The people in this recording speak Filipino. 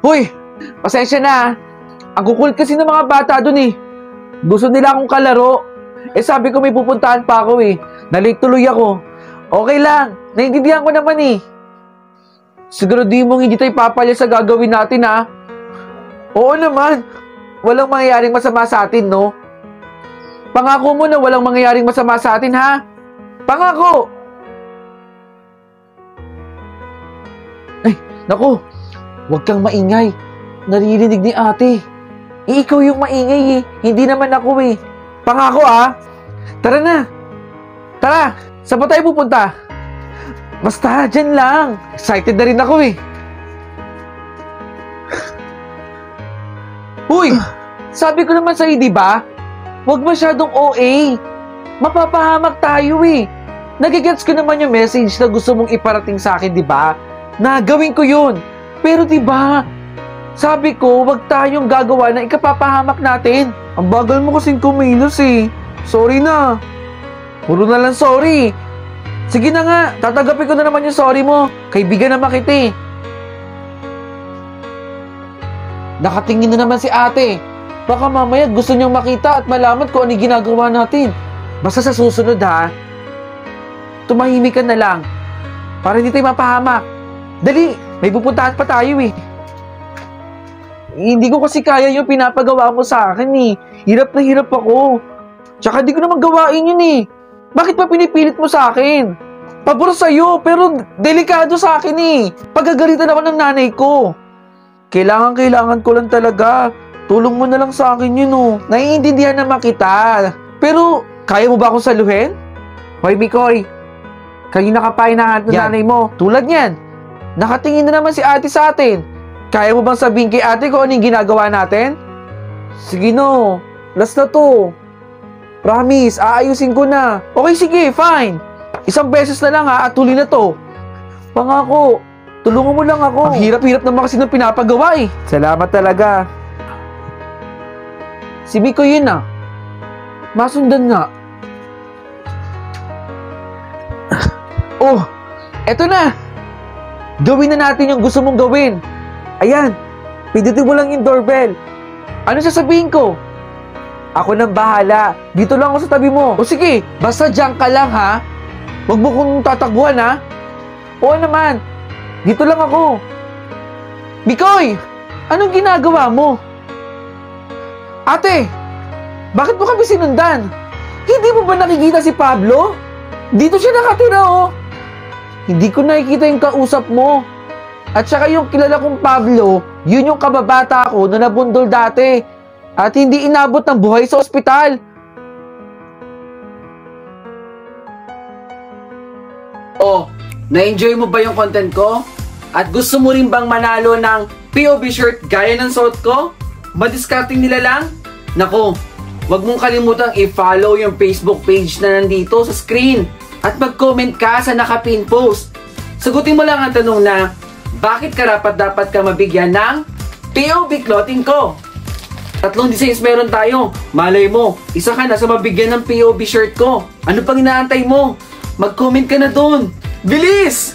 Hoy! Pasensya na ah. Ang kukulit kasi ng mga bata dun eh. Gusto nila akong kalaro. Eh sabi ko may pupuntahan pa ako eh. Nalate tuloy ako. Okay lang. Naiintindihan ko naman eh. Siguro di mong hindi tayo papalya sa gagawin natin ha. Oo naman. Walang mangyayaring masama sa atin no. Pangako mo na walang mangyayaring masama sa atin ha. Pangako. Ay, naku. Huwag kang maingay. Naririnig ni ate. Ikaw yung maingay eh. Hindi naman ako eh. Pangako ah. Tara na. Tara. Saan ba tayo pupunta? Basta, dyan lang. Excited na rin ako eh. Uy! Sabi ko naman sa'yo, di ba? Huwag masyadong OA. Mapapahamak tayo eh. Nagigets ko naman yung message na gusto mong iparating sa akin, di ba? Na gawin ko yun. Pero di ba? Sabi ko, wag tayong gagawa na ikapapahamak natin. Ang bagal mo kasing kumilos eh. Sorry na. Puro na lang sorry. Sige na nga, tatagapin ko na naman yung sorry mo. Kaibigan naman kita eh. Nakatingin na naman si ate. Baka mamaya gusto niyang makita at malaman kung ano yung ginagawa natin. Basta sa susunod ha, tumahimik ka na lang. Para hindi tayo mapahamak. Dali, may pupuntahan pa tayo eh. Hindi ko kasi kaya yung pinapagawa mo sa akin eh. Hirap na hirap ako. Tsaka di ko naman gawain yun eh. Bakit pa pinipilit mo sa akin? Pabor sa'yo, pero delikado sa akin eh. Pagagalitan ako ng nanay ko. Kailangan ko lang talaga. Tulong mo na lang sa akin yun oh. Naiintindihan naman kita. Pero, kaya mo ba akong saluhin? Hoy, Mikoy. Kanina ka pa hinahanap ng nanay mo. Tulad niyan. Nakatingin na naman si ate sa atin. Kaya mo bang sabihin kay ate kung ano yung ginagawa natin? Sige no. Last na to. Promise, aayusin ko na. Okay, sige, fine. Isang beses na lang ha, at tuloy na to. Pangako, tulungan mo lang ako. Ang hirap-hirap naman kasi nung pinapagawa eh. Salamat talaga. Si Miko yun ah. Masundan nga. Oh, eto na. Gawin na natin yung gusto mong gawin. Ayan, pindutin mo lang yung doorbell. Ano sasabihin ko? Ako nang bahala. Dito lang ako sa tabi mo. O sige, basta diyan ka lang ha. Huwag mo kong tatakbuhan ha. Oo naman, dito lang ako. Mikoy, anong ginagawa mo? Ate, bakit mo kami sinundan? Hindi mo ba nakikita si Pablo? Dito siya nakatira oh. Hindi ko nakikita yung kausap mo. At saka yung kilala kong Pablo, yun yung kababata ko na nabundol dati. At hindi inabot ng buhay sa ospital. Oh, na-enjoy mo ba yung content ko? At gusto mo rin bang manalo ng POV shirt gaya ng suot ko? Madiscarding nila lang? Nako, wag mong kalimutang i-follow yung Facebook page na nandito sa screen. At mag-comment ka sa nakapin post. Sagutin mo lang ang tanong na, bakit karapat-dapat ka mabigyan ng POV clothing ko? 3 designs meron tayo. Malay mo, isa ka na sa mabigyan ng POV shirt ko. Ano pang inaantay mo? Mag-comment ka na doon. Bilis!